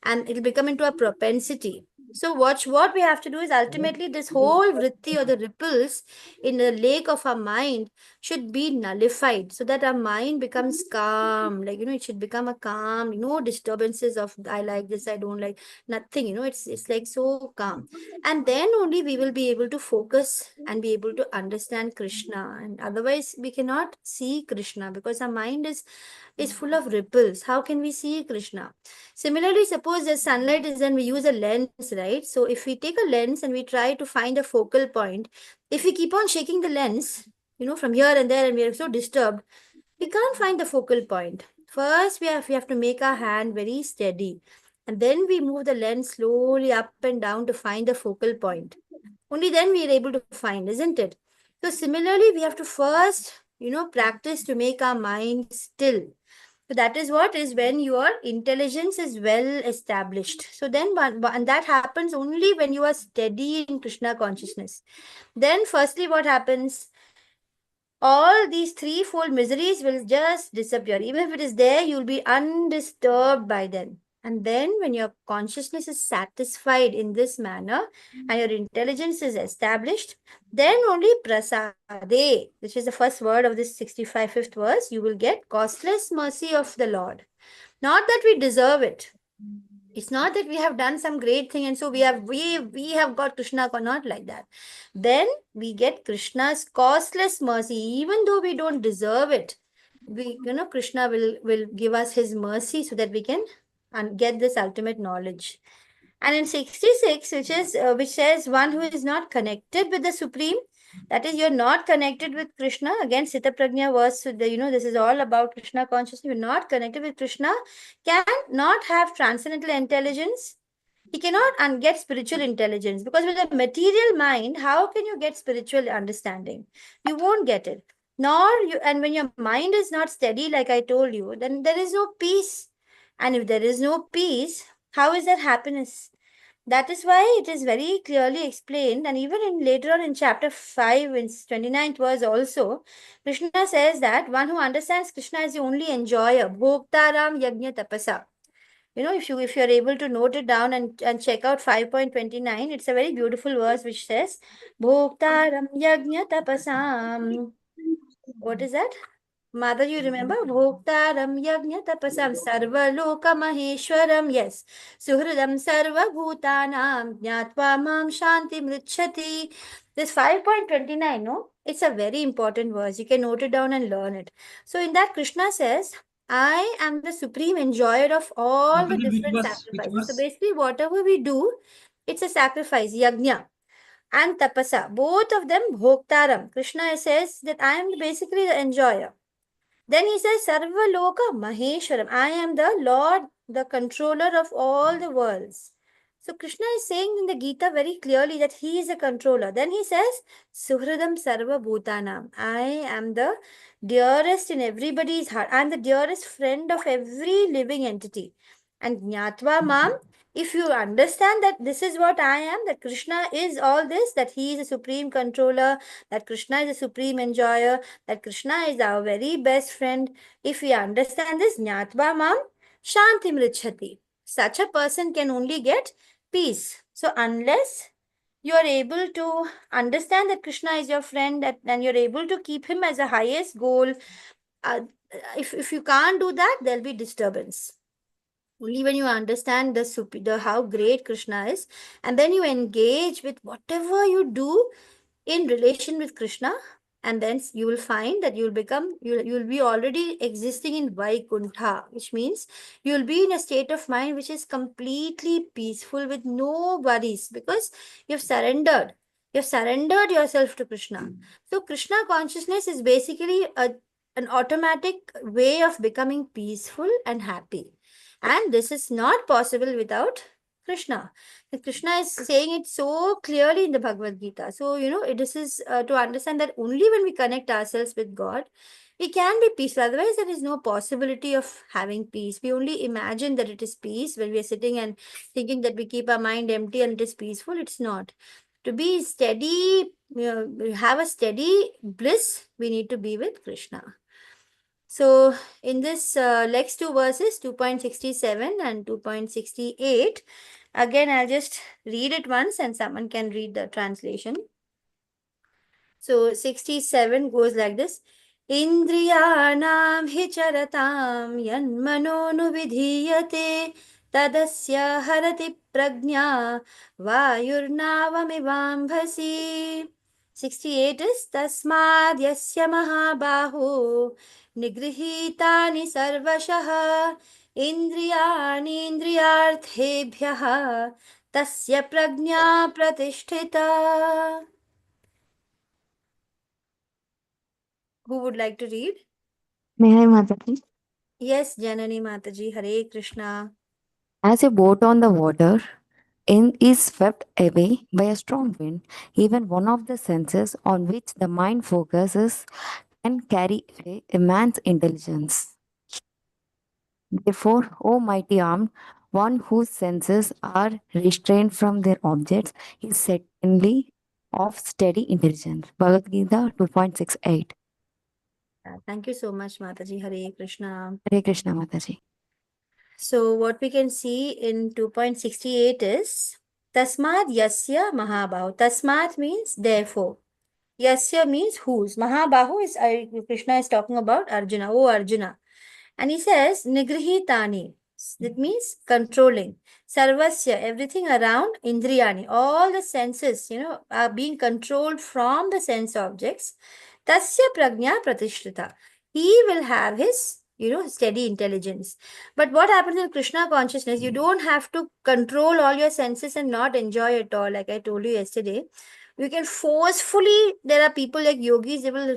and it will become into a propensity. So what we have to do is ultimately this whole vritti or the ripples in the lake of our mind should be nullified so that our mind becomes calm. Like, it should become a calm, no disturbances of I like this, I don't like, nothing, it's like so calm. And then only we will be able to focus and be able to understand Krishna. And otherwise we cannot see Krishna because our mind is full of ripples. How can we see Krishna? Similarly, suppose the sunlight is then we use a lens, right? So if we take a lens and we try to find a focal point, if we keep on shaking the lens, from here and there, and we are so disturbed, we can't find the focal point. First, we have to make our hand very steady. And then we move the lens slowly up and down to find the focal point. Only then we are able to find, isn't it? So similarly, we have to first, practice to make our mind still. So that is what is when your intelligence is well established. So then, and that happens only when you are steady in Krishna consciousness. Then firstly, what happens? All these threefold miseries will just disappear. Even if it is there, you'll be undisturbed by them. And then when your consciousness is satisfied in this manner and your intelligence is established, then only prasade, which is the first word of this 65th verse, you will get costless mercy of the Lord. Not that we deserve it. It's not that we have done some great thing and so we have got Krishna, not like that. Then we get Krishna's costless mercy, even though we don't deserve it. Krishna will give us his mercy so that we can get this ultimate knowledge. And in 66, which says one who is not connected with the Supreme, that is, you're not connected with Krishna. Again, Sthita Prajna verse, this is all about Krishna consciousness. You're not connected with Krishna, can not have transcendental intelligence. He cannot get spiritual intelligence because with a material mind, how can you get spiritual understanding? You won't get it. And when your mind is not steady, like I told you, then there is no peace. And if there is no peace, how is that happiness? That is why it is very clearly explained, and even in later on in chapter 5, in 29th verse also, Krishna says that one who understands Krishna is the only enjoyer. Bhoktaram yajna tapasa. If you're able to note it down and check out 5.29, it's a very beautiful verse which says, Bhoktaram yajna tapasam. What is that? Mother, you remember? Bhoktaram yajna tapasam sarvaloka maheshwaram. Yes. Suhridam sarva bhutanam jnatva mam shanti mrichati. This 5.29, no? It's a very important verse. You can note it down and learn it. So in that, Krishna says, I am the supreme enjoyer of all the Mataji, different which sacrifices. So was basically, whatever we do, it's a sacrifice, yajna and tapasa. Both of them, bhoktaram. Krishna says that I am basically the enjoyer. Then he says, Sarva Loka Maheshwaram. I am the Lord, the controller of all the worlds. So Krishna is saying in the Gita very clearly that he is a controller. Then he says, Suhridam Sarva Bhutanam. I am the dearest in everybody's heart. I am the dearest friend of every living entity. And Jnatva Mam, if you understand that this is what I am, that Krishna is all this, that he is a supreme controller, that Krishna is a supreme enjoyer, that Krishna is our very best friend. If we understand this, Jnatva Mam Shanti Mrichati. Such a person can only get peace. So unless you are able to understand that Krishna is your friend and you're able to keep him as a highest goal, uh, if you can't do that, there'll be disturbance. Only when you understand the how great Krishna is, and then you engage with whatever you do in relation with Krishna, and then you will find that you'll be already existing in Vaikuntha, which means you'll be in a state of mind which is completely peaceful with no worries because you've surrendered yourself to Krishna. So Krishna consciousness is basically a an automatic way of becoming peaceful and happy. And this is not possible without Krishna. And Krishna is saying it so clearly in the Bhagavad Gita. So, this is to understand that only when we connect ourselves with God, we can be peaceful. Otherwise, there is no possibility of having peace. We only imagine that it is peace when we are sitting and thinking that we keep our mind empty and it is peaceful. It's not. To be steady, have a steady bliss, we need to be with Krishna. So in this next two verses, 2.67 and 2.68, again, I'll just read it once and someone can read the translation. So 67 goes like this. Indriyanam hicharatam yanmano vidhiyate tadasya harati prajna vayurnavamivambhasi. 68 is tasmad yasya mahabahu nigrihitani sarvashah indriyani indriyarthebhyah tasya prajna pratisthita. Who would like to read? May I, Mataji? Yes, Janani Mataji, Hare Krishna. As a boat on the water is swept away by a strong wind, even one of the senses on which the mind focuses can carry away a man's intelligence. Therefore, O mighty armed, one whose senses are restrained from their objects is certainly of steady intelligence. Bhagavad Gita 2.68. Thank you so much, Mataji, Hare Krishna. Hare Krishna, Mataji. So what we can see in 2.68 is Tasmad Yasya Mahabahu. Tasmat means therefore. Yasya means whose. Mahabahu is Krishna is talking about Arjuna. Oh Arjuna. And he says Nigrihitani. That means controlling. Sarvasya, everything around Indriyani. All the senses, are being controlled from the sense objects. Tasya prajna pratishtita. He will have his, steady intelligence. But what happens in Krishna consciousness, you don't have to control all your senses and not enjoy it all, like I told you yesterday. You can forcefully, there are people like yogis, they will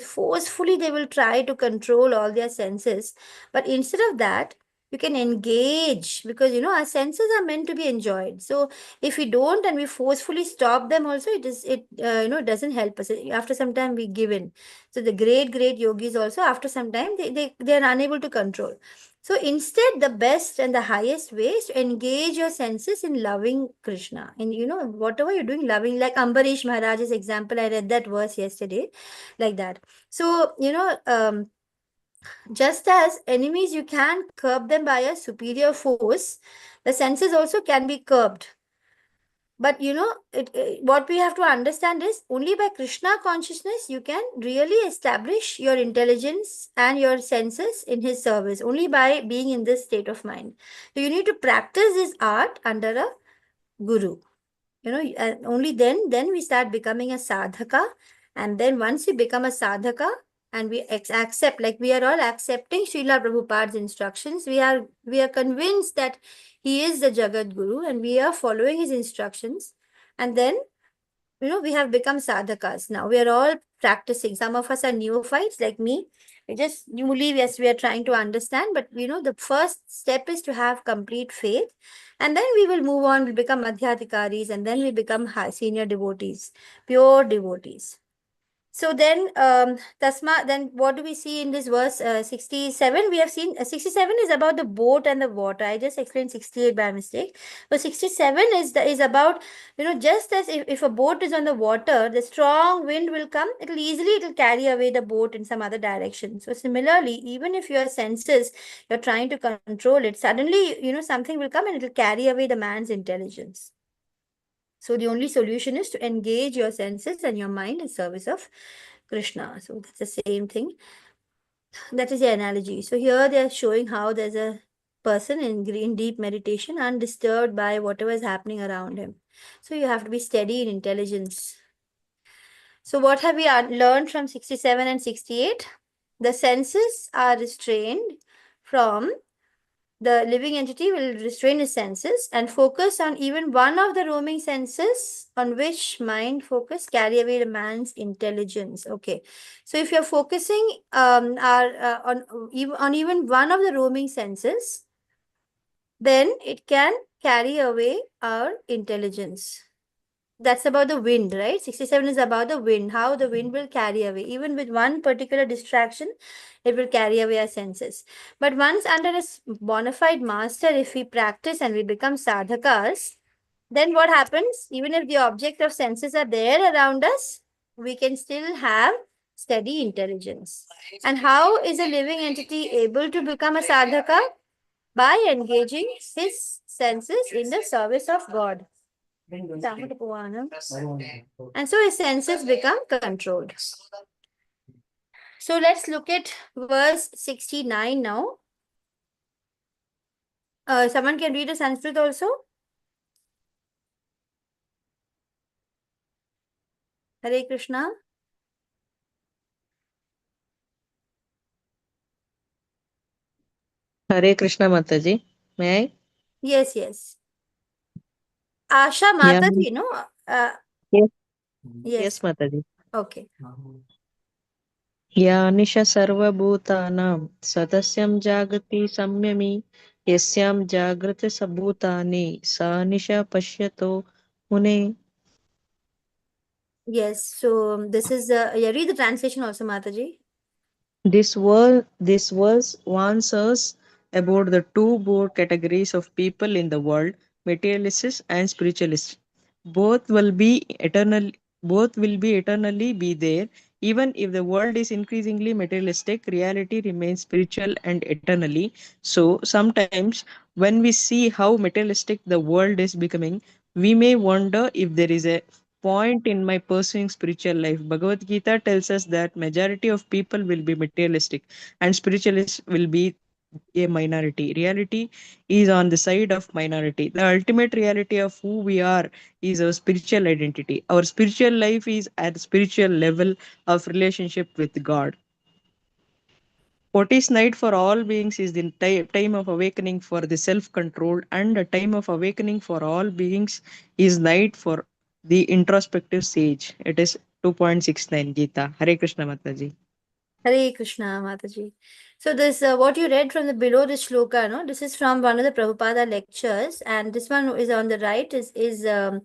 try to control all their senses. But instead of that, you can engage because, our senses are meant to be enjoyed. So if we don't and we forcefully stop them also, it doesn't help us. After some time, we give in. So the great yogis also, after some time, they are unable to control. So instead, the best and the highest way is to engage your senses in loving Krishna. And whatever you're doing, loving, like Ambarish Maharaj's example, I read that verse yesterday, like that. So, just as enemies, you can curb them by a superior force, the senses also can be curbed. But what we have to understand is only by Krishna consciousness you can really establish your intelligence and your senses in his service, only by being in this state of mind. So you need to practice this art under a guru. Only then we start becoming a sadhaka. And then once we become a sadhaka and we accept, like we are all accepting Srila Prabhupada's instructions, we are convinced that he is the Jagat Guru and we are following his instructions. And then, we have become sadhakas. Now we are all practicing. Some of us are neophytes like me. We just newly, yes, we are trying to understand. But, the first step is to have complete faith. And then we will move on, we'll become adhyatikaris, and then we become senior devotees, pure devotees. So then, then what do we see in this verse 67? We have seen 67 is about the boat and the water. I just explained 68 by mistake. But 67 is about, just as if a boat is on the water, the strong wind will come, it'll carry away the boat in some other direction. So similarly, even if your senses, you're trying to control it, suddenly, something will come and it'll carry away the man's intelligence. So the only solution is to engage your senses and your mind in service of Krishna. So that's the same thing. That is the analogy. So here they are showing how there's a person in deep meditation, undisturbed by whatever is happening around him. So you have to be steady in intelligence. So what have we learned from 67 and 68? The senses are restrained from the living entity will restrain his senses and focus on even one of the roaming senses on which mind focus carry away the man's intelligence. Okay, so if you're focusing on even one of the roaming senses, then it can carry away our intelligence. That's about the wind, right? 67 is about the wind, how the wind will carry away. Even with one particular distraction, it will carry away our senses. But once under a bona fide master, if we practice and we become sadhakas, then what happens? Even if the object of senses are there around us, we can still have steady intelligence. And how is a living entity able to become a sadhaka? By engaging his senses in the service of God. And so his senses become controlled. So let's look at verse 69 now. Someone can read a Sanskrit also? Hare Krishna. Hare Krishna Mataji. May I? Yes, yes. Asha Yeah. Mataji, no? Yes. Yes. Yes, Mataji. Okay. या निशा सर्वभूतानां सदस्यं जागति संयमी यस्यां जागृते सबूतानि सा निशा पश्यतो मुने. Yes. So this is yeah, read the translation also, Mataji. This verse warns us about the two broad categories of people in the world, materialists and spiritualists. Both will be eternally be there. Even if the world is increasingly materialistic, reality remains spiritual and eternally. So sometimes when we see how materialistic the world is becoming, we may wonder if there is a point in my pursuing spiritual life. Bhagavad Gita tells us that majority of people will be materialistic and spiritualists will be a minority. Reality is on the side of minority. The ultimate reality of who we are is our spiritual identity. Our spiritual life is at the spiritual level of relationship with God. What is night for all beings is the time of awakening for the self-control, and the time of awakening for all beings is night for the introspective sage. It is 2.69 Gita. Hare Krishna Mataji. Hare Krishna, Mataji. So this, what you read from the below the shloka, no? This is from one of the Prabhupada lectures, and this one is on the right is a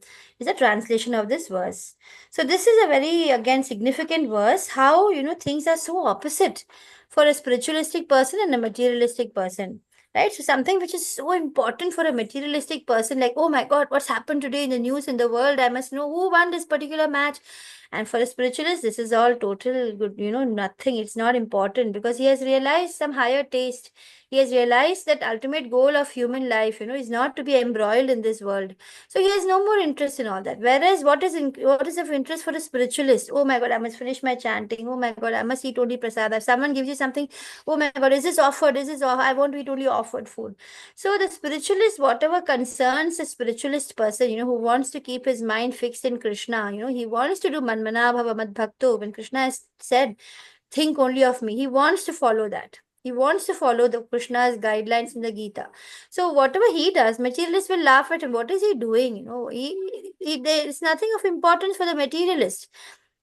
translation of this verse. So this is a very again significant verse. How things are so opposite for a spiritualistic person and a materialistic person. Right, so something which is so important for a materialistic person, like, oh my God, what's happened today in the news in the world? I must know who won this particular match. And for a spiritualist, this is all total good, nothing. It's not important because he has realized some higher taste. He has realized that ultimate goal of human life, is not to be embroiled in this world. So he has no more interest in all that. Whereas what is of interest for a spiritualist? Oh my God, I must finish my chanting. Oh my God, I must eat only prasad. If someone gives you something, oh my God, is this offered? Is this I want to eat only offered food. So the spiritualist, whatever concerns a spiritualist person, who wants to keep his mind fixed in Krishna, he wants to do manmana bhava mad bhakto. When Krishna has said, think only of me, he wants to follow that. He wants to follow the Krishna's guidelines in the Gita. So whatever he does, materialists will laugh at him. What is he doing? There is nothing of importance for the materialist.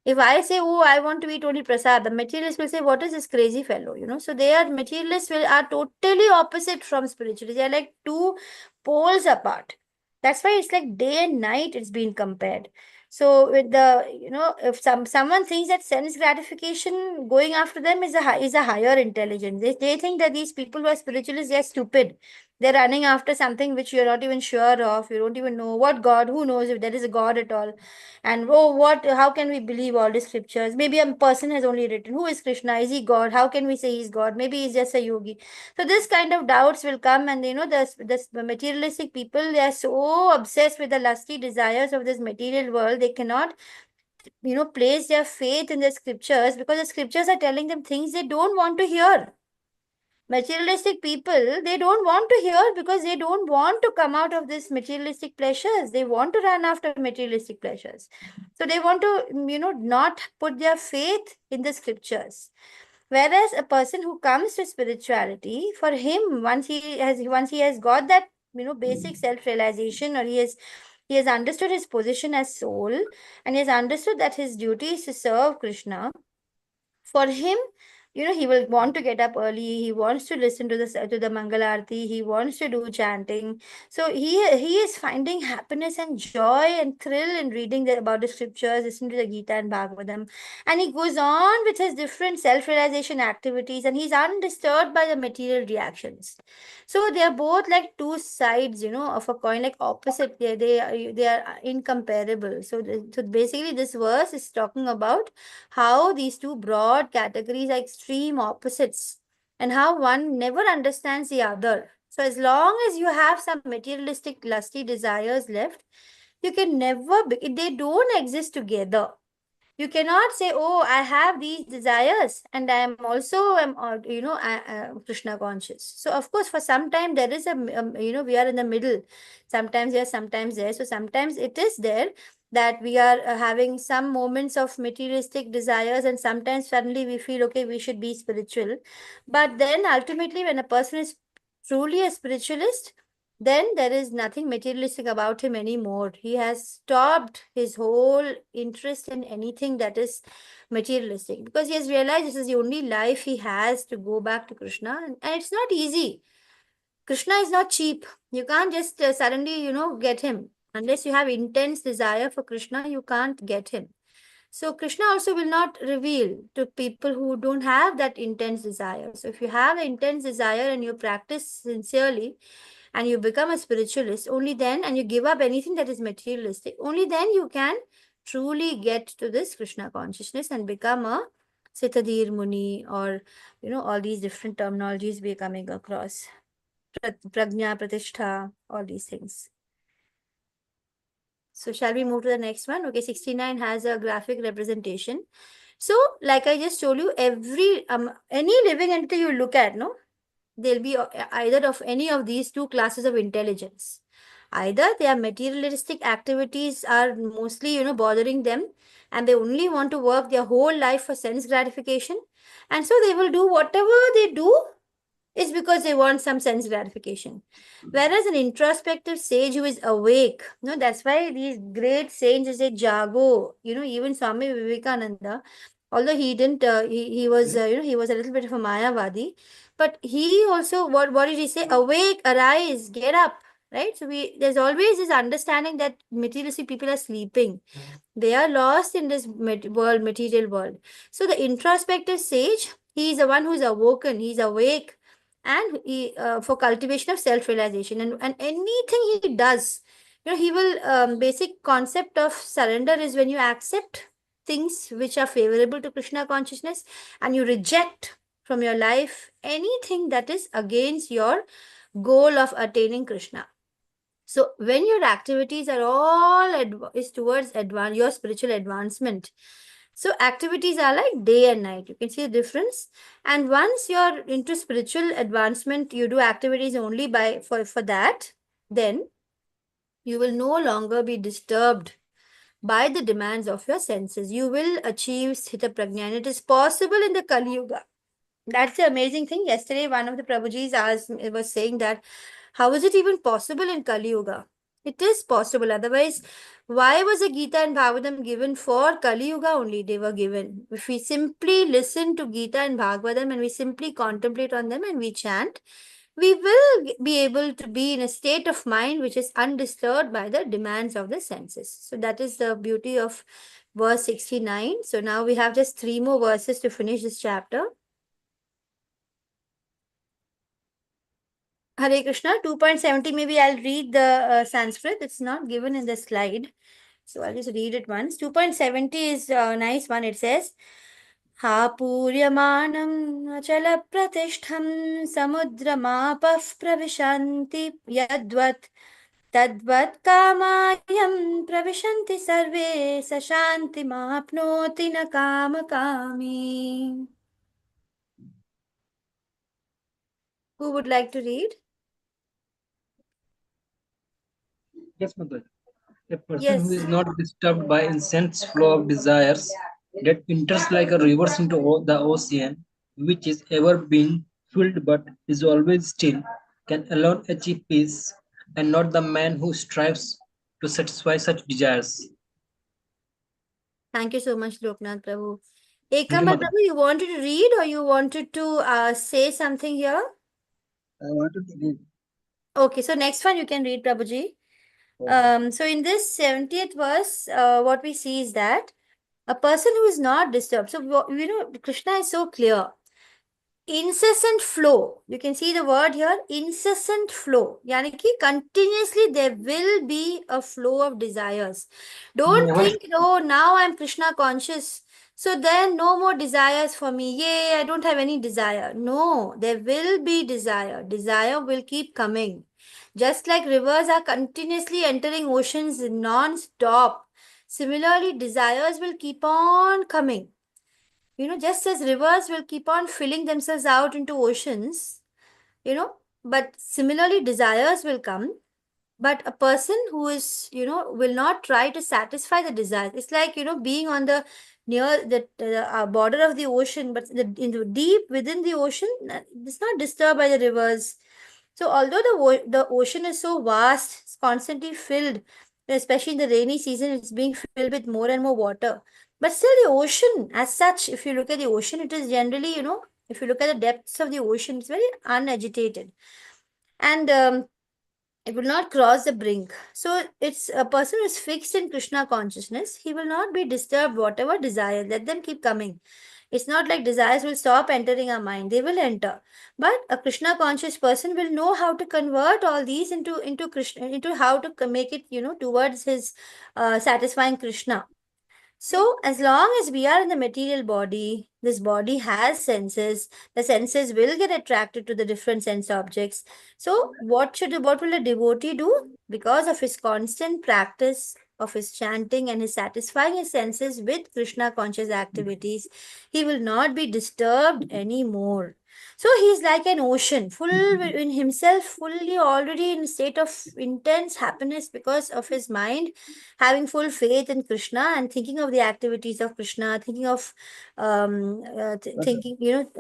If I say, oh, I want to eat only prasad, the materialists will say, what is this crazy fellow? So they are materialists are totally opposite from spiritualists. They are like two poles apart. That's why it's like day and night it's been compared. So with the, if someone thinks that sense gratification going after them is a higher intelligence. They think that these people who are spiritualists, they're stupid. They're running after something which you're not even sure of. You don't even know what God, who knows if there is a God at all. And how can we believe all the scriptures? Maybe a person has only written, who is Krishna? Is he God? How can we say he's God? Maybe he's just a yogi. So this kind of doubts will come, and the materialistic people, they are so obsessed with the lusty desires of this material world, they cannot place their faith in the scriptures because the scriptures are telling them things they don't want to hear. Materialistic people, they don't want to hear because they don't want to come out of this materialistic pleasures. They want to run after materialistic pleasures. So they want to, not put their faith in the scriptures. Whereas a person who comes to spirituality, for him, once he has got that, basic self-realization, or he has understood his position as soul, and he has understood that his duty is to serve Krishna. For him, he will want to get up early. He wants to listen to the Mangalarti. He wants to do chanting. So he is finding happiness and joy and thrill in reading about the scriptures, listening to the Gita and Bhagavatam, and he goes on with his different self-realization activities, and he's undisturbed by the material reactions. So they are both like two sides, of a coin, like opposite. They are incomparable. So basically, this verse is talking about how these two broad categories are extreme opposites, and how one never understands the other. So as long as you have some materialistic lusty desires left, you can never they don't exist together. You cannot say, oh, I have these desires and I am also Krishna conscious. So of course for some time there is we are in the middle, sometimes here, sometimes there. So sometimes it is there that we are having some moments of materialistic desires, and sometimes suddenly we feel, okay, we should be spiritual. But then ultimately when a person is truly a spiritualist, then there is nothing materialistic about him anymore. He has stopped his whole interest in anything that is materialistic, because he has realized this is the only life he has to go back to Krishna. And it's not easy. Krishna is not cheap. You can't just suddenly, get him. Unless you have intense desire for Krishna, you can't get him. So Krishna also will not reveal to people who don't have that intense desire. So if you have the intense desire and you practice sincerely and you become a spiritualist, only then, and you give up anything that is materialistic, only then you can truly get to this Krishna consciousness and become a Sitadir Muni, or all these different terminologies we are coming across. Prajna, Pratishtha, all these things. So shall we move to the next one? Okay, 69 has a graphic representation. So like I just told you, any living entity you look at, no, they'll be either of any of these two classes of intelligence. Either their materialistic activities are mostly, bothering them, and they only want to work their whole life for sense gratification. And so they will do whatever they do is because they want some sense gratification. Whereas an introspective sage who is awake, that's why these great saints say Jago, even Swami Vivekananda, although he didn't, he was, he was a little bit of a Mayavadi, but he also, what did he say? Awake, arise, get up, right? So there's always this understanding that materialistic people are sleeping. They are lost in this material world. So the introspective sage, he is the one who is awoken, he's awake, and he, for cultivation of self-realization, and anything he does, he will, basic concept of surrender is when you accept things which are favorable to Krishna consciousness, and you reject from your life anything that is against your goal of attaining Krishna. So when your activities are all is towards your spiritual advancement, so activities are like day and night. You can see the difference. And once you're into spiritual advancement, you do activities only for that, then you will no longer be disturbed by the demands of your senses. You will achieve Sthita Prajna, and it is possible in the Kali Yuga. That's the amazing thing. Yesterday, one of the Prabhujis was saying that, how is it even possible in Kali Yuga? It is possible. Otherwise, why was the Gita and Bhagavatam given for Kali Yuga only? They were given. If we simply listen to Gita and Bhagavatam and we simply contemplate on them and we chant, we will be able to be in a state of mind which is undisturbed by the demands of the senses. So that is the beauty of verse 69. So now we have just 3 more verses to finish this chapter. Hare Krishna, 2.70, maybe I'll read the Sanskrit. It's not given in the slide. So I'll just read it once. 2.70 is a nice one. It says, Ha puryamanam achala pratishtham samudramapah pravishanti yadvat tadvat kamayam pravishanti sarve sashanti mapnoti na kamakami. Who would like to read? Yes, Mother. A person who is not disturbed by intense flow of desires that enters like a rivers into the ocean which is ever being filled but is always still, can alone achieve peace, and not the man who strives to satisfy such desires. Thank you so much, Loknath Prabhu. Thank you, Ekamba Mother. Prabhu, you wanted to read or you wanted to say something here? I wanted to read. Okay, so next one you can read, Prabhuji. So in this 70th verse, what we see is that a person who is not disturbed. So, Krishna is so clear. Incessant flow. You can see the word here, incessant flow. Yani ki continuously there will be a flow of desires. Don't Never think, oh, now I'm Krishna conscious. So then no more desires for me. Yay, I don't have any desire. No, there will be desire. Desire will keep coming. Just like rivers are continuously entering oceans non-stop. Similarly, desires will keep on coming. Just as rivers will keep on filling themselves out into oceans, but similarly, desires will come. But a person who is, will not try to satisfy the desires. It's like, being on the near the border of the ocean, but in the deep within the ocean, it's not disturbed by the rivers. So although the ocean is so vast, it's constantly filled, especially in the rainy season, it's being filled with more and more water. But still, the ocean, as such, if you look at the ocean, it is generally, if you look at the depths of the ocean, it's very unagitated. And it will not cross the brink. So it's a person who is fixed in Krishna consciousness. He will not be disturbed, whatever desire. Let them keep coming. It's not like desires will stop entering our mind. They will enter. But a Krishna conscious person will know how to convert all these into Krishna, into how to make it, towards his satisfying Krishna. So, as long as we are in the material body, this body has senses. The senses will get attracted to the different sense objects. So, what will a devotee do? Because of his constant practice of his chanting and his satisfying his senses with Krishna conscious activities, he will not be disturbed anymore. So he is like an ocean, full in himself, fully already in a state of intense happiness because of his mind having full faith in Krishna and thinking of the activities of Krishna, thinking of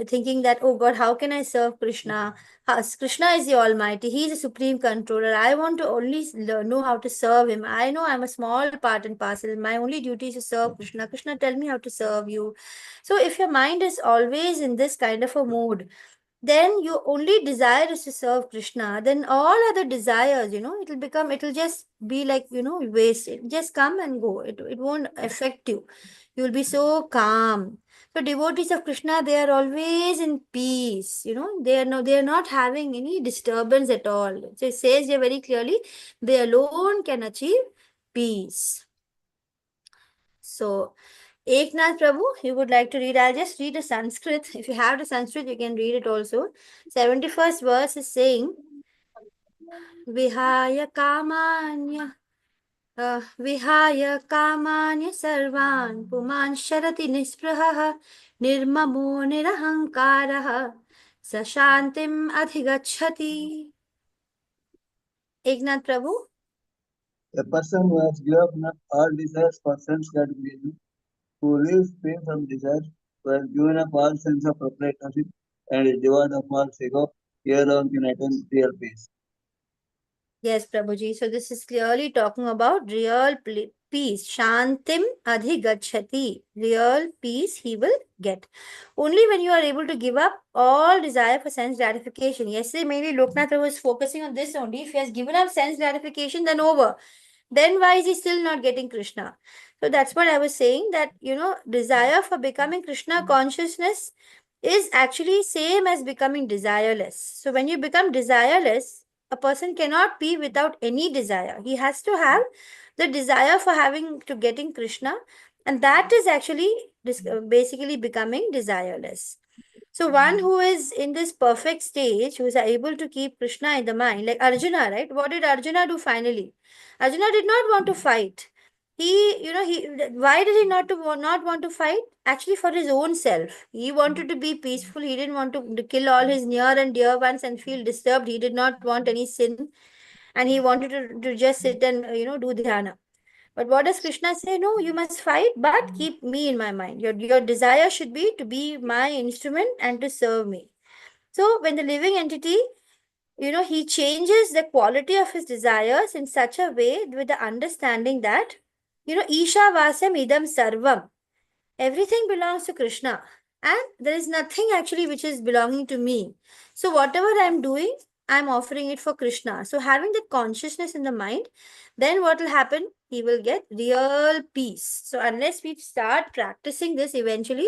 thinking that, oh God, how can I serve Krishna? Krishna is the Almighty. He is the supreme controller. I want to only know how to serve him. I know I'm a small part and parcel. My only duty is to serve Krishna. Krishna, tell me how to serve you. So if your mind is always in this kind of a mood, then your only desire is to serve Krishna, then all other desires, it'll just be like, waste. It just come and go. It won't affect you. You'll be so calm. So devotees of Krishna, they are always in peace. They are not having any disturbance at all. So it says here very clearly, they alone can achieve peace. So Eknath Prabhu, you would like to read? I'll just read the Sanskrit. If you have the Sanskrit, you can read it also. 71st verse is saying, Vihaya kamanya, Vihaya kamanya sarvan, puman sharati nispraha, nirmamo nirahankaraha, sashantim adhigachati. Eknath Prabhu. A person who has given up all desires for sense gratification, who lives free from desire, who has given up all sense of proprietorship and is devoid of all ego, he alone can attain real peace. Yes, Prabhuji. So this is clearly talking about real peace. Shantim adhigachati. Real peace he will get. Only when you are able to give up all desire for sense gratification. Yesterday, maybe Loknath was focusing on this only. If he has given up sense gratification, then over. Then why is he still not getting Krishna? So that's what I was saying, that, desire for becoming Krishna consciousness is actually same as becoming desireless. So when you become desireless, a person cannot be without any desire. He has to have the desire for getting Krishna, and that is actually basically becoming desireless. So one who is in this perfect stage, who is able to keep Krishna in the mind, like Arjuna, right? What did Arjuna do finally? Arjuna did not want to fight. Why did he not want to fight? Actually, for his own self. He wanted to be peaceful. He didn't want to kill all his near and dear ones and feel disturbed. He did not want any sin, and he wanted to just sit and do dhyana. But what does Krishna say? No, you must fight, but keep me in my mind. Your desire should be to be my instrument and to serve me. So when the living entity, he changes the quality of his desires in such a way with the understanding that, Isha Vasam Idam Sarvam. Everything belongs to Krishna. And there is nothing actually which is belonging to me. So whatever I'm doing, I'm offering it for Krishna. So having that consciousness in the mind, then what will happen? He will get real peace. So unless we start practicing this eventually,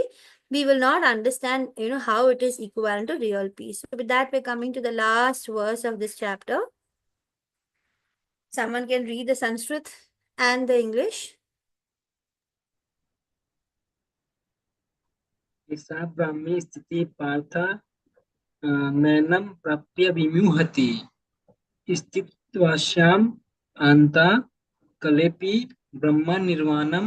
we will not understand, how it is equivalent to real peace. So with that, we're coming to the last verse of this chapter. Someone can read the Sanskrit and the English. सा ब्राह्मी स्थिति पार्थ नैनम प्राप्य विमुहति स्थित्वास्याम अन्ता कलेपि ब्रह्म निर्वाणम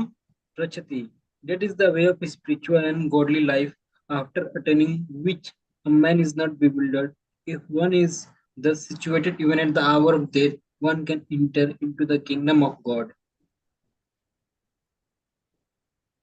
प्रचति. That is the way of spiritual and godly life, after attaining which a man is not bewildered. If one is thus situated, even at the hour of death, one can enter into the kingdom of God.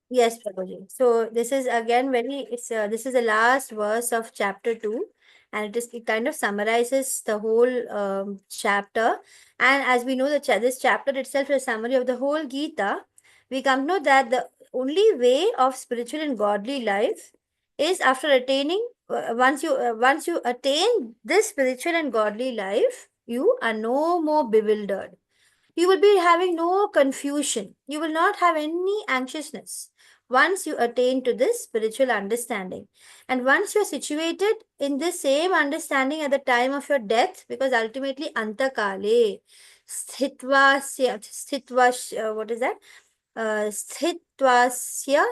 Yes, Prabhuji. So this is again this is the last verse of chapter 2, and it kind of summarizes the whole chapter. And as we know, this chapter itself is a summary of the whole Gita. We come to know that the only way of spiritual and godly life is after attaining. Once you attain this spiritual and godly life, you are no more bewildered. You will be having no confusion. You will not have any anxiousness once you attain to this spiritual understanding. And once you're situated in this same understanding at the time of your death, because ultimately antakale, what is that? Sthitvasya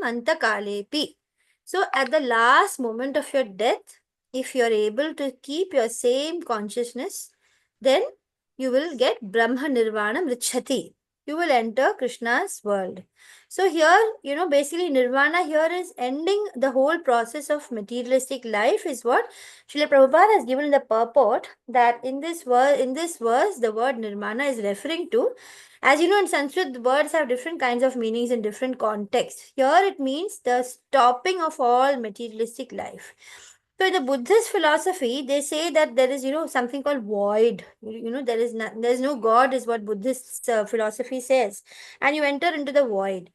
antakalepi. So at the last moment of your death, if you're able to keep your same consciousness, then you will get Brahma Nirvana Mrichati. You will enter Krishna's world. So here, basically Nirvana here is ending the whole process of materialistic life is what Srila Prabhupada has given in the purport, that in this verse, the word Nirvana is referring to. As you know, in Sanskrit, the words have different kinds of meanings in different contexts. Here it means the stopping of all materialistic life. So in the Buddhist philosophy, they say that there is, something called void. There is no God is what Buddhist philosophy says. And you enter into the void.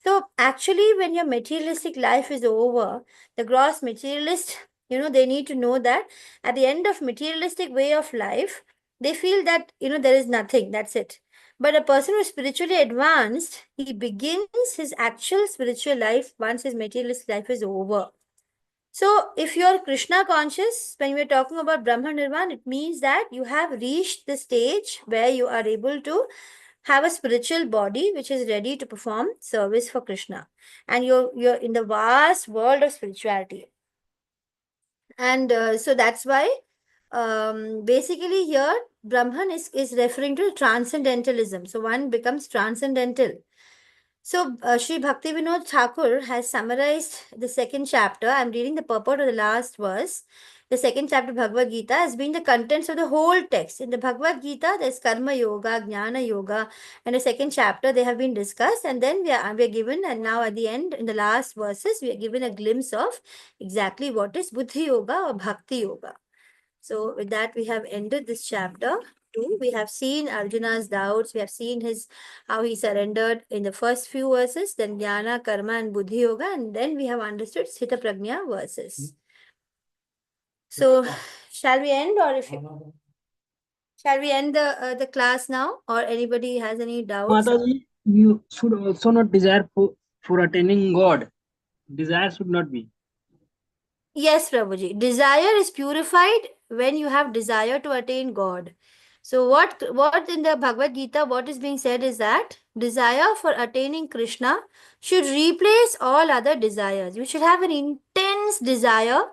So actually, when your materialistic life is over, the gross materialist, they need to know that at the end of materialistic way of life, they feel that, there is nothing, that's it. But a person who is spiritually advanced, he begins his actual spiritual life once his materialistic life is over. So, if you are Krishna conscious, when we are talking about Brahma Nirvana, it means that you have reached the stage where you are able to have a spiritual body which is ready to perform service for Krishna. And you're in the vast world of spirituality. And so that's why basically here Brahman is referring to transcendentalism. So one becomes transcendental. So, Sri Bhaktivinoda Thakur has summarized the second chapter. I'm reading the purport of the last verse. The second chapter of Bhagavad Gita has been the contents of the whole text. In the Bhagavad Gita, there's Karma Yoga, Jnana Yoga, and the second chapter they have been discussed. And then we are given, and now at the end, in the last verses, we are given a glimpse of exactly what is Buddhi Yoga or Bhakti Yoga. So, with that, we have ended this chapter. We have seen Arjuna's doubts. We have seen how he surrendered in the first few verses, then Jnana, Karma, and Buddhi Yoga, and then we have understood Sthita Prajna verses. So, shall we end, or shall we end the class now, or anybody has any doubts? Mataji, you should also not desire for attaining God. Desire should not be. Yes, Prabhuji. Desire is purified when you have desire to attain God. So what in the Bhagavad Gita, what is being said is that desire for attaining Krishna should replace all other desires. You should have an intense desire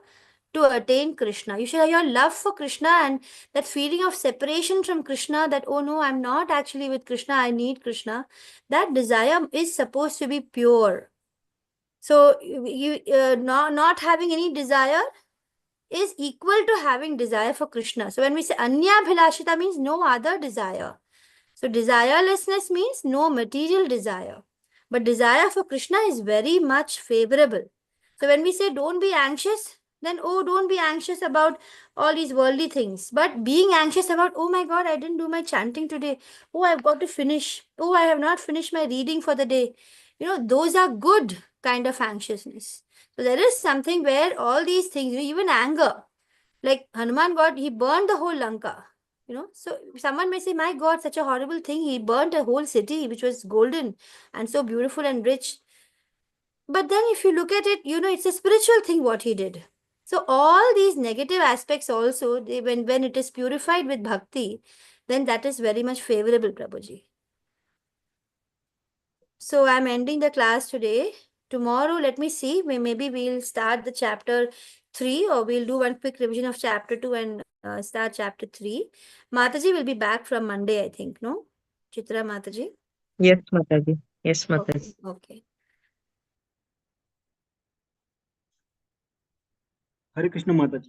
to attain Krishna. You should have your love for Krishna and that feeling of separation from Krishna, that, oh no, I'm not actually with Krishna, I need Krishna. That desire is supposed to be pure. So you not having any desire is equal to having desire for Krishna. So when we say Anya Bhilashita means no other desire. So desirelessness means no material desire. But desire for Krishna is very much favorable. So when we say don't be anxious, then oh, don't be anxious about all these worldly things. But being anxious about, oh my God, I didn't do my chanting today. Oh, I've got to finish. Oh, I have not finished my reading for the day. Those are good kind of anxiousness. So there is something where all these things, even anger, like Hanuman he burned the whole Lanka. So someone may say, my God, such a horrible thing. He burnt a whole city which was golden and so beautiful and rich. But then if you look at it, it's a spiritual thing what he did. So all these negative aspects also, when it is purified with bhakti, then that is very much favorable, Prabhuji. So I'm ending the class today. Tomorrow, let me see, maybe we'll start the chapter 3, or we'll do one quick revision of chapter 2 and start chapter 3. Mataji will be back from Monday, I think, no? Chitra Mataji? Yes, Mataji. Yes, Mataji. Okay. Hare Krishna Mataji.